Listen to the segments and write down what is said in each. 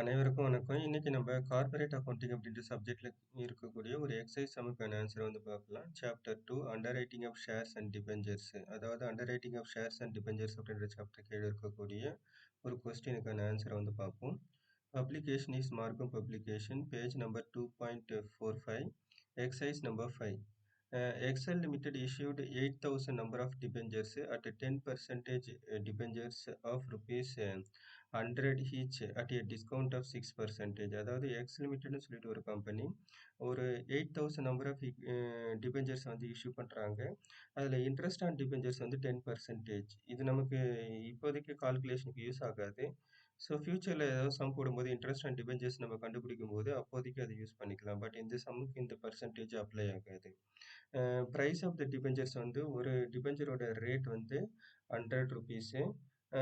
அனைவருக்கும் வணக்கம். இன்னைக்கு நம்ம கார்ப்பரேட் அக்கவுண்டிங் அப்படின்ற சப்ஜெக்ட்ல இருக்கக்கூடிய ஒரு எக்ஸசைஸ் சம்முக்கான ஆன்சர் வந்து பார்க்கலாம். Chapter 2 underwriting of shares and debentures. அதாவது underwriting of shares and debentures அப்படின்ற சாப்டர் கீழே இருக்கக்கூடிய ஒரு கொஸ்டினுக்கான ஆன்சரை வந்து பார்ப்போம். Publication is Margham publication page number 2.45 exercise number 5. Excel Limited issued 8,000 number of debentures at a 10% debentures of rupees 100 each at a discount of 6%. அதாவது எக்ஸ் லிமிட்டட்னு சொல்லிட்டு ஒரு கம்பெனி ஒரு 8,000 நம்பர் ஆஃப் டிபெஞ்சர்ஸ் வந்து இஷ்யூ பண்ணுறாங்க. அதில் இன்ட்ரெஸ்ட் ஆன் டிபெஞ்சர்ஸ் வந்து 10%. இது நமக்கு இப்போதைக்கு கால்குலேஷனுக்கு யூஸ் ஆகாது. ஸோ ஃபியூச்சரில் ஏதாவது சம் போடும்போது இன்ட்ரெஸ்ட் அண்ட் டிபெஞ்சர்ஸ் நம்ம கண்டுபிடிக்கும் போது அப்போதைக்கு அதை யூஸ் பண்ணிக்கலாம். பட் இந்த சம்முக்கு இந்த பர்சன்டேஜ் அப்ளை ஆகாது. ப்ரைஸ் ஆஃப் த டிபெஞ்சர்ஸ் வந்து ஒரு டிபெஞ்சரோட ரேட் வந்து 100 ருபீஸு.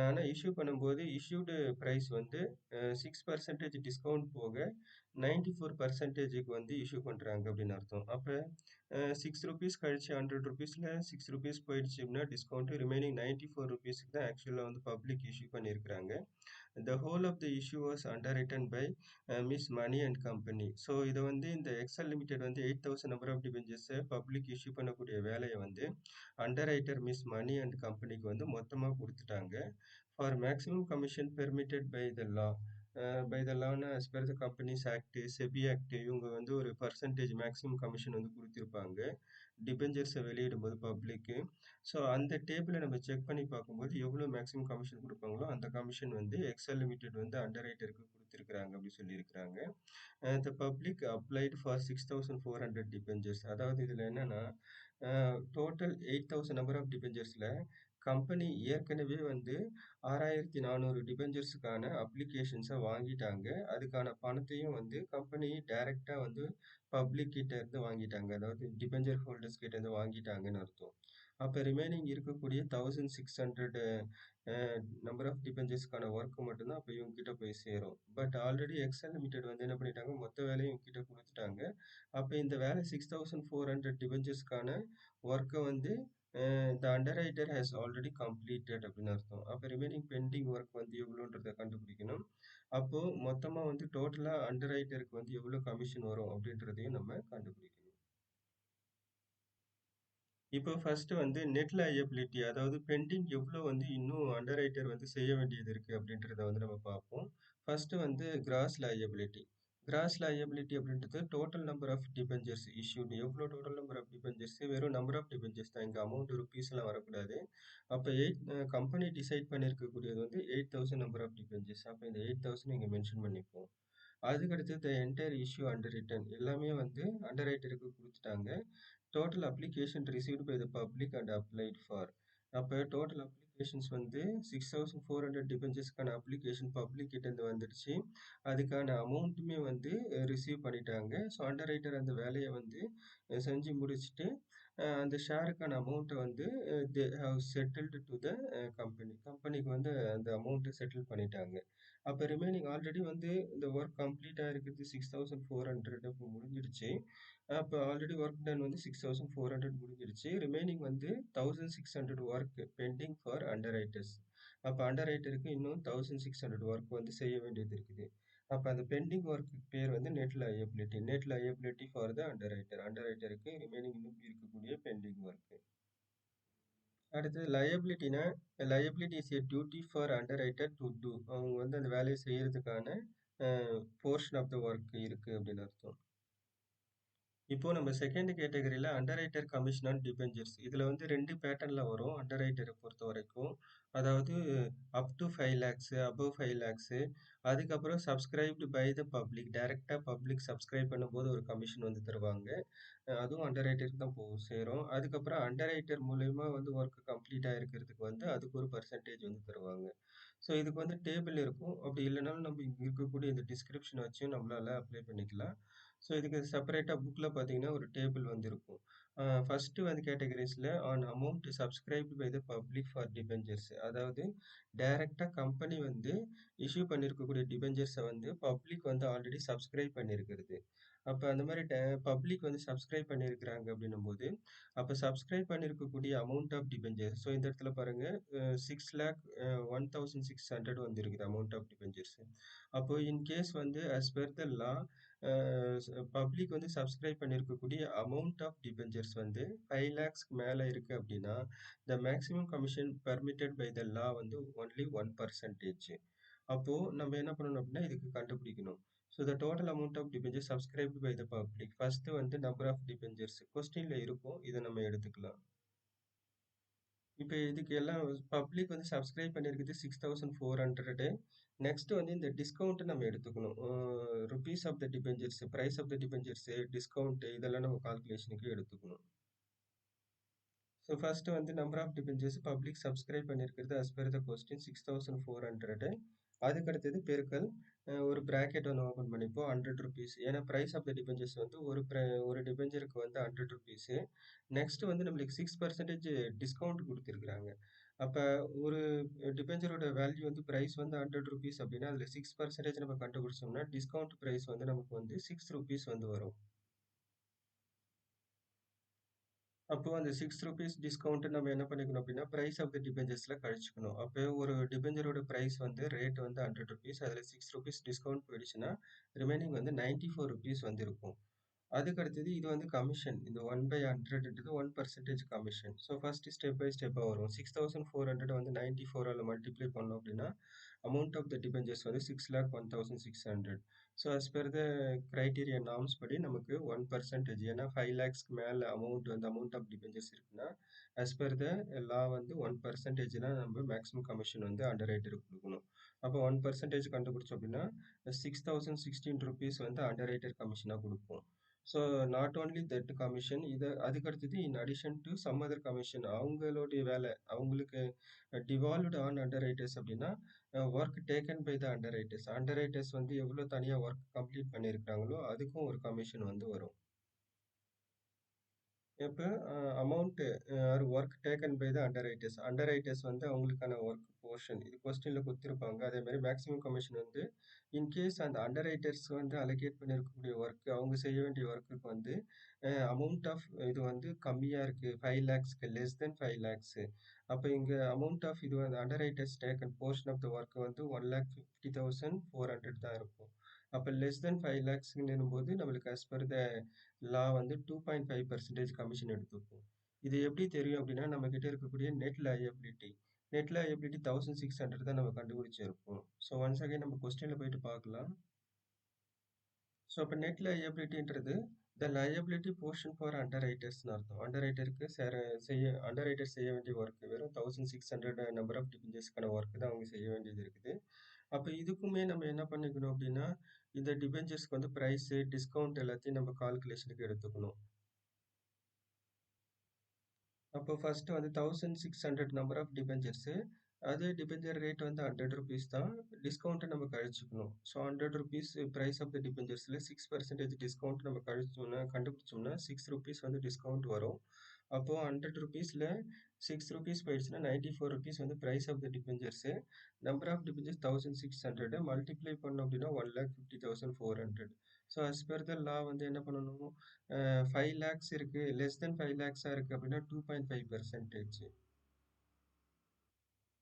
ஆனால் இஷ்யூ பண்ணும்போது இஷ்யூடு ப்ரைஸ் வந்து 6% டிஸ்கவுண்ட் போக 94%க்கு வந்து இஷ்யூ பண்ணுறாங்க அப்படின்னு அர்த்தம். அப்போ 6 ருபீஸ் கழிச்சு 100 ருபீஸில் 6 ருபீஸ் போயிடுச்சு அப்படின்னா டிஸ்கவுண்ட் ரிமைனிங் 94 ருபீஸுக்கு தான் ஆக்சுவலாக வந்து பப்ளிக் இஷ்யூ பண்ணியிருக்கிறாங்க. The whole of the issue was underwritten by Miss Money and Company. So இதை வந்து இந்த எக்ஸல் லிமிடெட் வந்து 8,000 நம்பர் ஆஃப் டிபெஞ்சர்ஸை பப்ளிக் இஷ்யூ பண்ணக்கூடிய வேலையை வந்து அண்டர்ரைட்டர் மிஸ் மணி அண்ட் கம்பெனிக்கு வந்து மொத்தமாக கொடுத்துட்டாங்க. For maximum commission permitted by the law. By the லான்னு as per the companies act, SEBI act, இவங்க வந்து ஒரு பர்சன்டேஜ் மேக்ஸிமம் கமிஷன் வந்து கொடுத்துருப்பாங்க டிபெஞ்சர்ஸை வெளியிடும்போது பப்ளிக்கு. ஸோ அந்த டேபிளை நம்ம செக் பண்ணி பார்க்கும்போது எவ்வளோ மேக்ஸிமம் கமிஷன் கொடுப்பாங்களோ அந்த கமிஷன் வந்து எக்ஸல் லிமிடெட் வந்து அண்டர்ரைட்டருக்கு கொடுத்துருக்குறாங்க அப்படி சொல்லியிருக்கிறாங்க. The public applied for 6,400 debentures. அதாவது இதில் என்னன்னா டோட்டல் 8,000 நம்பர் ஆஃப் டிபெஞ்சர்ஸில் கம்பெனி ஏற்கனவே வந்து 6,400 டிபெஞ்சர்ஸுக்கான அப்ளிகேஷன்ஸை வாங்கிட்டாங்க. அதுக்கான பணத்தையும் வந்து கம்பெனி டைரெக்டாக வந்து பப்ளிக் கிட்ட இருந்து வாங்கிட்டாங்க. அதாவது டிபெஞ்சர் ஹோல்டர்ஸ் கிட்ட இருந்து வாங்கிட்டாங்கன்னு அர்த்தம். அப்போ ரிமைனிங் இருக்கக்கூடிய 1,600 நம்பர் ஆஃப் டிபெஞ்சர்ஸ்க்கான ஒர்க் மட்டும்தான் அப்போ இவங்க கிட்ட போய் சேரும். பட் ஆல்ரெடி எக்ஸல் லிமிடெட் வந்து என்ன பண்ணிட்டாங்க, மொத்த வேலையும் இவங்க கிட்ட கொடுத்துட்டாங்க. அப்போ இந்த வேலை 6,400 டிபெஞ்சர்ஸ்க்கான ஒர்க்கை வந்து த அண்டர்ரைட்டர் ஹேஸ் ஆல்ரெடி கம்ப்ளீட்டட் அப்படின்னு அர்த்தம். அப்போ ரிமைனிங் பெண்டிங் ஒர்க் வந்து எவ்வளோன்றதை கண்டுபிடிக்கணும். அப்போ மொத்தமாக வந்து டோட்டலாக அண்டர்ரைட்டருக்கு வந்து எவ்வளோ கமிஷன் வரும் அப்படின்றதையும் நம்ம கண்டுபிடிக்கணும். இப்போ ஃபர்ஸ்ட் வந்து நெட் லயபிலிட்டி, அதாவது பெண்டிங் எவ்வளோ வந்து இன்னும் அண்டர்ரைட்டர் வந்து செய்ய வேண்டியது இருக்கு அப்படின்றத வந்து நம்ம பார்ப்போம். ஃபர்ஸ்ட் வந்து கிராஸ் லயபிலிட்டி. கிராஸ் லயபிலிட்டி அப்படின்றது total number of debentures issued. எவ்வளோ டோட்டல் நம்பர் ஆஃப் டிபெஞ்சர்ஸ், வெறும் நம்பர் ஆஃப் டிபெஞ்சர்ஸ் தான், இங்கே அமௌண்ட் ருபீஸ்லாம் வரக்கூடாது. அப்போ கம்பெனி டிசைட் பண்ணியிருக்கக்கூடியது வந்து 8,000 நம்பர் ஆஃப் டிபெஞ்சர்ஸ். அப்போ இந்த 8,000 இங்கே மென்ஷன் பண்ணிப்போம். அதுக்கடுத்து the entire issue underwritten எல்லாமே வந்து அண்டர்ரைட்டருக்கு கொடுத்துட்டாங்க. Total application received by the public and applied for. அப்போ டோட்டல் அப்ளிகேஷன்ஸ் வந்து 6,400 டிபெஞ்சர்ஸ்க்கான அப்ளிகேஷன் பப்ளிக் கிட்டேருந்து வந்துடுச்சு. அதுக்கான அமௌண்ட்டுமே வந்து ரிசீவ் பண்ணிட்டாங்க. ஸோ அண்டர்ரைட்டர் அந்த வேலையை வந்து செஞ்சு முடிச்சுட்டு அந்த ஷேருக்கான அமௌண்ட்டை வந்து they have settled to the கம்பெனிக்கு வந்து அந்த அமௌண்ட்டை செட்டில் பண்ணிட்டாங்க. அப்போ ரிமைனிங் ஆல்ரெடி வந்து இந்த ஒர்க் கம்ப்ளீட்டாக இருக்குது 6,400 இப்போ முடிஞ்சிடுச்சு. அப்போ ஆல்ரெடி ஒர்க் டன் வந்து 6,400 முடிஞ்சிடுச்சு. ரிமைனிங் வந்து 1,600 ஒர்க் பெண்டிங் ஃபார் அண்டர்ரைட்டர்ஸ். அப்போ அண்டர்ரைட்டருக்கு இன்னும் 1,600 ஒர்க் வந்து செய்ய வேண்டியது இருக்குது. அப்போ அந்த பெண்டிங் ஒர்க்கு பேர் வந்து net liability. Net liability for the underwriter. அண்டர்ரைட்டருக்கு ரிமைனிங் இன்னும் இருக்கக்கூடிய பெண்டிங் ஒர்க்கு. அடுத்தது லயபிலிட்டினா, liability is a duty for underwriter to do. அவங்க வந்து அந்த வேலையை செய்யறதுக்கான போர்ஷன் ஆஃப் த ஒர்க் இருக்கு அப்படின்னு அர்த்தம். இப்போ நம்ம செகண்ட் கேட்டகரியில் அண்டர்ரைட்டர் கமிஷன் ஆன் டிபெஞ்சர்ஸ். இதில் வந்து 2 பேட்டர்னில் வரும் அண்டர்ரைட்டரை பொறுத்த வரைக்கும். அதாவது up to 5 lakhs, above 5 lakhs, அதுக்கப்புறம் சப்ஸ்கிரைப்டு பை த பப்ளிக். டைரெக்டாக பப்ளிக் சப்ஸ்கிரைப் பண்ணும்போது ஒரு கமிஷன் வந்து தருவாங்க. அதுவும் அண்டர்ரைட்டருக்கு தான் சேரும். அதுக்கப்புறம் அண்டர்ரைட்டர் மூலயமா வந்து ஒர்க் கம்ப்ளீட் ஆகிருக்கிறதுக்கு வந்து அதுக்கு ஒரு பர்சன்டேஜ் வந்து தருவாங்க. ஸோ இதுக்கு வந்து டேபிள் இருக்கும். அப்படி இல்லைனாலும் நம்ம இங்கே இருக்கக்கூடிய இந்த டிஸ்கிரிப்ஷன் வச்சும் நம்மளால அப்ளை பண்ணிக்கலாம். ஸோ இதுக்கு செப்பரேட்டா புக்ல பார்த்தீங்கன்னா, ஒரு டேபிள் வந்து இருக்கும். ஃபர்ஸ்ட்டு வந்து கேட்டகரீஸ்ல on amount subscribed by the public for debentures. அதாவது டைரக்ட்டா கம்பெனி வந்து இஷ்யூ பண்ணியிருக்கக்கூடிய டிபெஞ்சர்ஸ வந்து பப்ளிக் வந்து ஆல்ரெடி சப்ஸ்கிரைப் பண்ணியிருக்கிறது. அப்ப அந்த மாரி பப்ளிக் வந்து சப்ஸ்கிரைப் பண்ணியிருக்கிறாங்க அப்படின்னும்போது, அப்ப சப்ஸ்கிரைப் பண்ணியிருக்கக்கூடிய அமௌண்ட் ஆஃப் டிபெஞ்சர். ஸோ இந்த இடத்துல பாருங்க 6,01,600 வந்து இருக்குது அமௌண்ட் ஆஃப் டிபெஞ்சர்ஸ். அப்போ இன் கேஸ் வந்து as per the law public வந்து சப்ஸ்கிரைப் பண்ணியிருக்கக்கூடிய அமௌண்ட் ஆஃப் டிபெஞ்சர்ஸ் வந்து 5 லேக்ஸ்க்கு மேல இருக்கு அப்படின்னா, the maximum commission permitted by the law வந்து ஒன்லி 1%. அப்போ நம்ம என்ன பண்ணணும் அப்படின்னா, இதுக்கு கண்டுபிடிக்கணும். So the total amount of debentures subscribed by the public. First வந்து நம்பர் ஆஃப் டிபெஞ்சர்ஸ் கொஸ்டின்ல இருக்கும். இதை நம்ம எடுத்துக்கலாம். இப்போ இதுக்கு எல்லாம் பப்ளிக் வந்து சப்ஸ்கிரைப் பண்ணியிருக்குது 6,400. நெக்ஸ்ட் வந்து இந்த டிஸ்கவுண்ட் நம்ம எடுத்துக்கணும். Rupees of the debentures, price of the debentures, discount இதெல்லாம் நம்ம கால்குலேஷனுக்கு எடுத்துக்கணும். ஸோ ஃபர்ஸ்ட் வந்து number of debentures public subscribe பண்ணியிருக்கிறது as per the question 6,400. அதுக்கு அடுத்தது பெருக்கல் ஒரு பிராக்கெட் ஒன்று ஓப்பன் பண்ணிப்போம் 100 ருபீஸ். ஏன்னா பிரைஸ் ஆஃப் த டிபெஞ்சர்ஸ் வந்து ஒரு டிபெஞ்சருக்கு வந்து 100 ருபீஸ். நெக்ஸ்ட் வந்து நம்மளுக்கு 6% டிஸ்கவுண்ட் கொடுத்துருக்குறாங்க. அப்போ ஒரு டிபெஞ்சரோட வேல்யூ வந்து பிரைஸ் வந்து 100 ருபீஸ் அப்படின்னா அதில் 6% நம்ம கண்டுபிடிச்சோம்னா டிஸ்கவுண்ட் பிரைஸ் வந்து நமக்கு வந்து 6 ருபீஸ் வந்து வரும். அப்போ அந்த 6 ருபீஸ் டிஸ்கவுண்ட் நம்ம என்ன பண்ணிக்கணும் அப்படின்னா பிரைஸ் ஆஃப் த டிபெஞ்சர்ஸ்ல கழிச்சுக்கணும். அப்போ ஒரு டிபெஞ்சரோட பிரைஸ் வந்து ரேட் வந்து 100 ருபீஸ், அதில் 6 ருபீஸ் டிஸ்கவுண்ட் போயிடுச்சுன்னா ரிமைனிங் வந்து 94 ருபீஸ் வந்து இருக்கும். அதுக்கு அடுத்தது இது வந்து கமிஷன். இந்த 1/100ன்றது 1% commission. So first step by ஸ்டெப்பாக வரும். 6,400 வந்து 94ஆல் மல்டிப்ளை பண்ணோம் அப்படின்னா அமௌண்ட் ஆஃப் த டிபெஞ்சர்ஸ் வந்து 6,01,600. So as per the criteria norms படி நமக்கு 1%. ஏன்னா 5 லேக்ஸ்க்கு மேலே அமௌண்ட் ஆஃப் டிபெஞ்சர்ஸ் இருக்குன்னா as per the law வந்து 1%னா நம்ம மேக்ஸிமம் கமிஷன் வந்து அண்டர் ரைட்டருக்கு கொடுக்கணும். அப்போ 1% கண்டுபிடிச்சோம் அப்படின்னா 6,016 ருபீஸ் வந்து அண்டர் ரைட்டர் கமிஷனாக கொடுப்போம். So not only that commission அதுக்கு அடுத்தது in addition to some other commission அவங்களுடைய வேலை அவங்களுக்கு டிவால்வ்டு ஆன் அண்டர் ரைட்டர்ஸ் அப்படின்னா work taken by the underwriters. Underwriters வந்து எவ்வளோ தனியாக ஒர்க் கம்ப்ளீட் பண்ணியிருக்கிறாங்களோ அதுக்கும் ஒரு கமிஷன் வந்து வரும். இப்போ amount or work taken by the underwriters. Underwriters வந்து அவங்களுக்கான ஒர்க் போர்ஷன் இது கொஸ்டின்ல கொடுத்துருப்பாங்க. அதே மாதிரி மேக்ஸிமம் கமிஷன் வந்து இன்கேஸ் அந்த அண்டர் ரைட்டர்ஸ் வந்து அலோகேட் பண்ணியிருக்கக்கூடிய ஒர்க் அவங்க செய்ய வேண்டிய ஒர்க்குக்கு வந்து அமௌண்ட் ஆஃப் இது வந்து கம்மியாக இருக்குது 5 லேக்ஸ்க்கு லெஸ் தென் 5 லேக்ஸு. அப்போ இங்கே அமௌண்ட் ஆஃப் இது வந்து underwriters taken portion of the work வந்து 1,50,400 தான் இருக்கும். அப்போ லெஸ் தென் 5 லேக்ஸ்ங்கும் போது நம்மளுக்கு as per the law வந்து 2.5% கமிஷன் எடுத்துப்போம். இது எப்படி தெரியும் அப்படின்னா நம்ம கிட்ட இருக்கக்கூடிய நெட் லயபிலிட்டி. நெட் லயபிலிட்டி 1,600 தான் நம்ம கண்டுபிடிச்சிருப்போம். ஸோ ஒன்ஸ் அகைன் நம்ம கொஸ்டின்ல போயிட்டு பார்க்கலாம். ஸோ அப்போ நெட் லயபிலிட்டின்றது த லயபிலிட்டி போர்ஷன் ஃபார் அண்டர் ரைட்டர்ஸ்னு அர்த்தம். அண்டர் ரைட்டருக்கு அண்டர் ரைட்டர் செய்ய வேண்டிய ஒர்க் வெறும் 1,600 நம்பர் ஆஃப் டிபெஞ்சர்ஸ்க்கான ஒர்க் தான் அவங்க செய்ய வேண்டியது இருக்குது. அப்போ இதுக்குமே நம்ம என்ன பண்ணிக்கணும் அப்படின்னா இந்த டிபெஞ்சர்ஸ்க்கு வந்து ப்ரைஸு டிஸ்கவுண்ட் எல்லாத்தையும் நம்ம கால்குலேஷனுக்கு எடுத்துக்கணும். அப்போ ஃபர்ஸ்ட் வந்து 1,600 நம்பர் ஆஃப் டிபெஞ்சர்ஸு. அதே டிபெஞ்சர் ரேட் வந்து 100 ருபீஸ் தான். டிஸ்கவுண்ட்டை நம்ம கழிச்சுக்கணும். So 100 rupees price of the டிபெஞ்சர்ஸில் 6% டிஸ்கவுண்ட் நம்ம கண்டுபிடிச்சோம்னா 6 ருபீஸ் வந்து டிஸ்கவுண்ட் வரும். அப்போது 100 ருபீஸில் 6 ருபீஸ் போயிடுச்சுன்னா 94 ருபீஸ் வந்து price of the debentures. Number of debentures 1,600 multiply பண்ணோம் அப்படின்னா 1,50,400. So as per the law வந்து என்ன பண்ணணும் 5 லேக்ஸ் இருக்கு லெஸ் தென் 5 லேக்ஸாக இருக்குது அப்படின்னா 2.5%.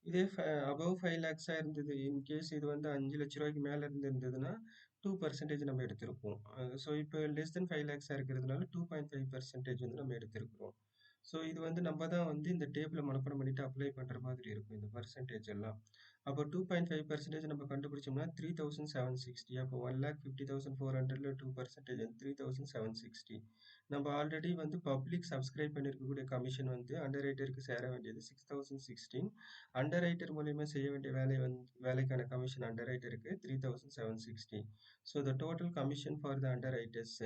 இதே அபவ் 5 லேக்ஸாக இருந்தது இன்கேஸ் இது வந்து 5 லட்ச ரூபாய்க்கு மேலே இருந்ததுன்னா 2% நம்ம எடுத்திருப்போம். ஸோ இப்போ லெஸ் தென் 5 லேக்ஸாக இருக்கிறதுனால 2.5% வந்து நம்ம எடுத்திருக்கிறோம். ஸோ இது வந்து நம்ம தான் வந்து இந்த டேபிளை மனப்பாடம் பண்ணிட்டு அப்ளை பண்ணுற மாதிரி இருக்கும் இந்த பர்சன்டேஜ் எல்லாம். அப்போ 2.5% நம்ம கண்டுபிடிச்சோம்னா 3,760. அப்போ 1,50,400ல் 2% 3,760. நம்ம ஆல்ரெடி வந்து பப்ளிக் சப்ஸ்கிரைப் பண்ணியிருக்கக்கூடிய கமிஷன் வந்து அண்டர் ரைட்டருக்கு சேர வேண்டியது 6,016. அண்டர் ரைட்டர் மூலியமா செய்ய வேண்டிய வேலைக்கான கமிஷன் அண்டர் ரைட்டருக்கு 3,760. So the total commission for the underwriters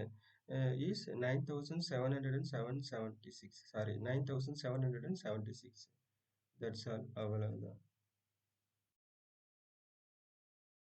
is 9,776. Sorry, 9,776. That's all. அவ்வளவுதான்.